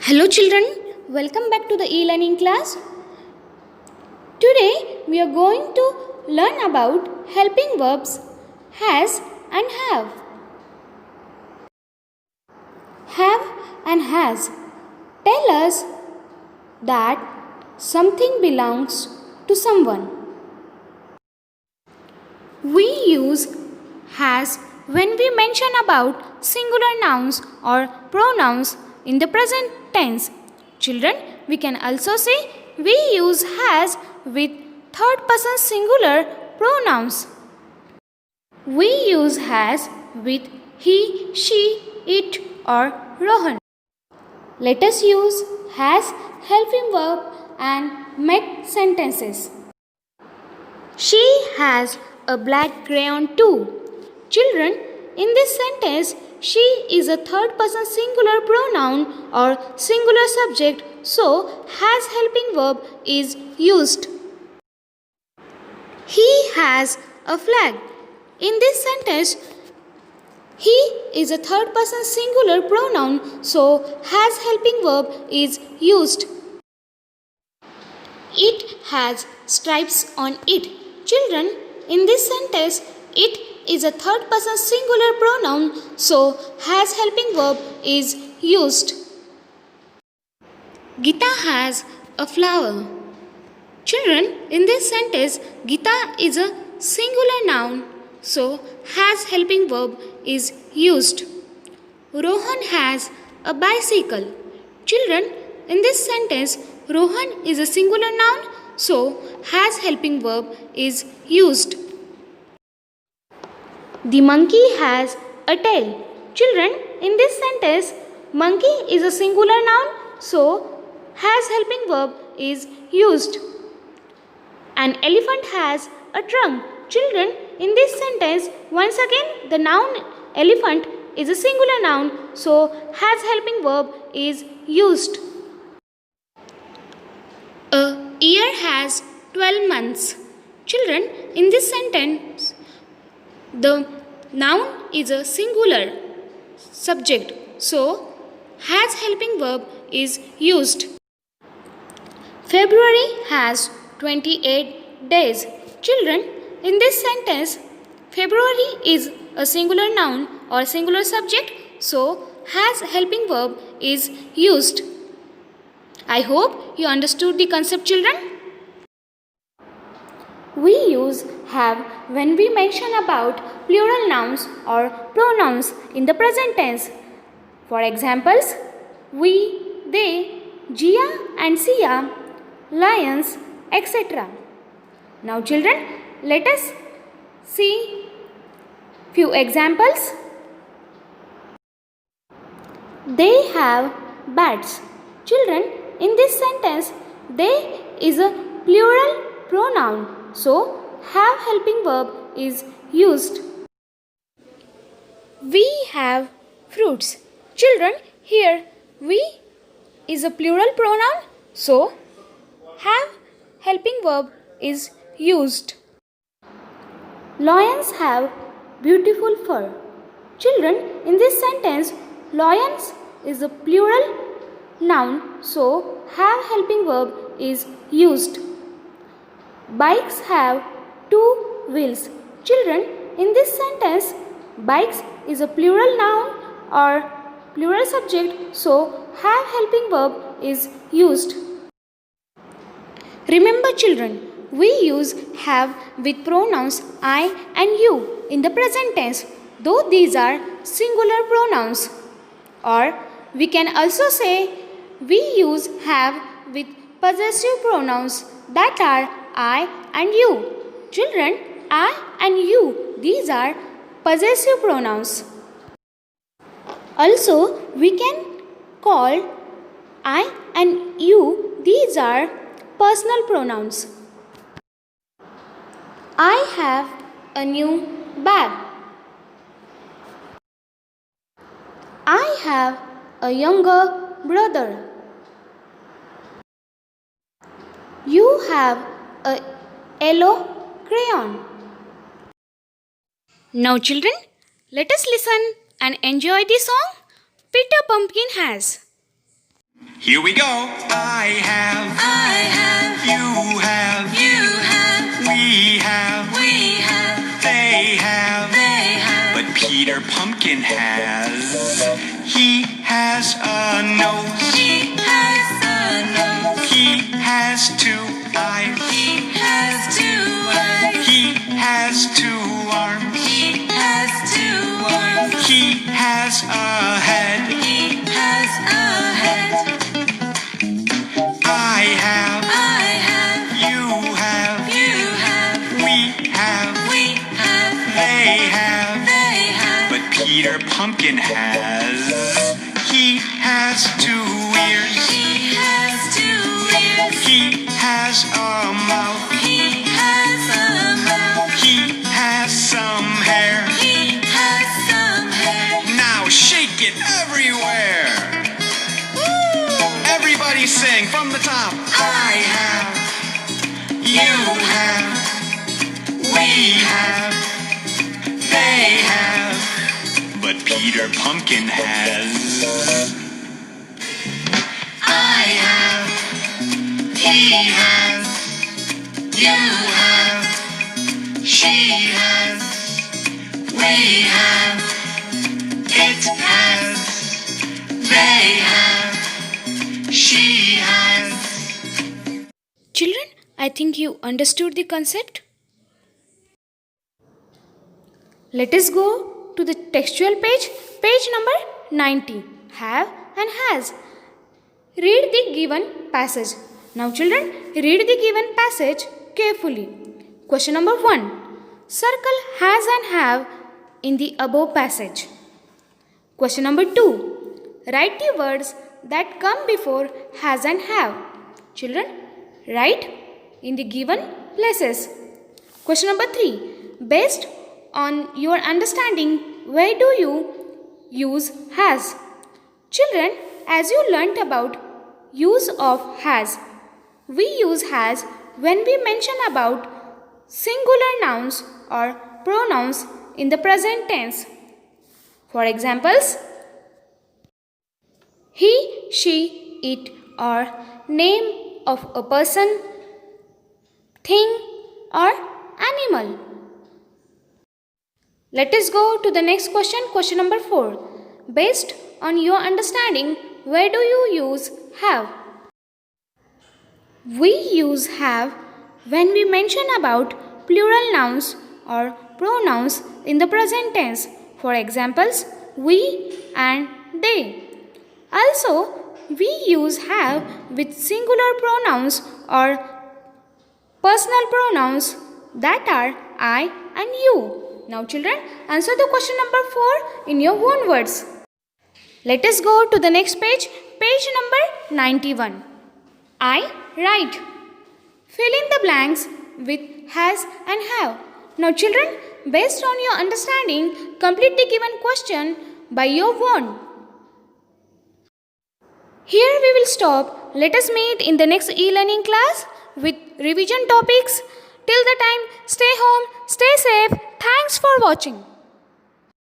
Hello children, welcome back to the e-learning class. Today we are going to learn about helping verbs has and have. Have and has tell us that something belongs to someone. We use has when we mention about singular nouns or pronouns in the present tense. Children, we can also say we use has with third person singular pronouns. We use has with he, she, it or Rohan. Let us use has helping verb and make sentences. She has a black crayon too. Children, in this sentence, she is a third person singular pronoun or singular subject, so has helping verb is used. He has a flag. In this sentence, he is a third person singular pronoun, so has helping verb is used. It has stripes on it. Children, in this sentence, it is a third person singular pronoun, so has helping verb is used. Gita has a flower. Children, in this sentence, Gita is a singular noun, so has helping verb is used. Rohan has a bicycle. Children, in this sentence, Rohan is a singular noun, so has helping verb is used. The monkey has a tail. Children, in this sentence, monkey is a singular noun, so has helping verb is used. An elephant has a trunk. Children, in this sentence, once again, the noun elephant is a singular noun, so has helping verb is used. A year has 12 months. Children, in this sentence, the noun is a singular subject, so has helping verb is used. February has 28 days. Children, in this sentence, February is a singular noun or singular subject, so has helping verb is used. I hope you understood the concept, children. We use have when we mention about plural nouns or pronouns in the present tense. For examples, we, they, Jia and Sia, lions, etc. Now children, let us see few examples. They have bats. Children, in this sentence, they is a plural pronoun, so have helping verb is used. We have fruits. Children, here we is a plural pronoun, so have helping verb is used. Lions have beautiful fur. Children, in this sentence, lions is a plural noun, so have helping verb is used. Bikes have two wheels. Children, in this sentence, bikes is a plural noun or plural subject, so have helping verb is used. Remember children, we use have with pronouns I and you in the present tense, though these are singular pronouns. Or we can also say we use have with possessive pronouns that are I and you. Children, I and you, these are possessive pronouns. Also, we can call I and you, these are personal pronouns. I have a new bag. I have a younger brother. You have a yellow crayon. Now children, let us listen and enjoy the song Peter Pumpkin Has. Here we go. I have. You have. We have. They have. But Peter Pumpkin has. He has a nose. He has two eyes. He has two arms. He has a head. I have. You have. We have. They have. But Peter Pumpkin has. He has two ears. He has a mouth. He has some hair. Now shake it everywhere. Everybody sing from the top. I have. You have. We have. They have. But Peter Pumpkin has. I have. He has. You have. She has. We have. It has. They have. She has. Children, I think you understood the concept. Let us go to the textual page, page number 90. Have and has. Read the given passage. Now children, read the given passage carefully. Question number 1. Circle has and have in the above passage. Question number 2. Write the words that come before has and have. Children, write in the given places. Question number 3. Based on your understanding, where do you use has? Children, as you learnt about use of has, we use has when we mention about singular nouns or pronouns in the present tense. For examples, he, she, it, or name of a person, thing, or animal. Let us go to the next question, question number 4. Based on your understanding, where do you use have? We use have when we mention about plural nouns or pronouns in the present tense. For examples, we and they. Also, we use have with singular pronouns or personal pronouns that are I and you. Now children, answer the question number 4 in your own words. Let us go to the next page, page number 91. I write. Fill in the blanks with has and have. Now children, based on your understanding, complete the given question by your own. Here we will stop. Let us meet in the next e-learning class with revision topics. Till the time, stay home, stay safe. Thanks for watching.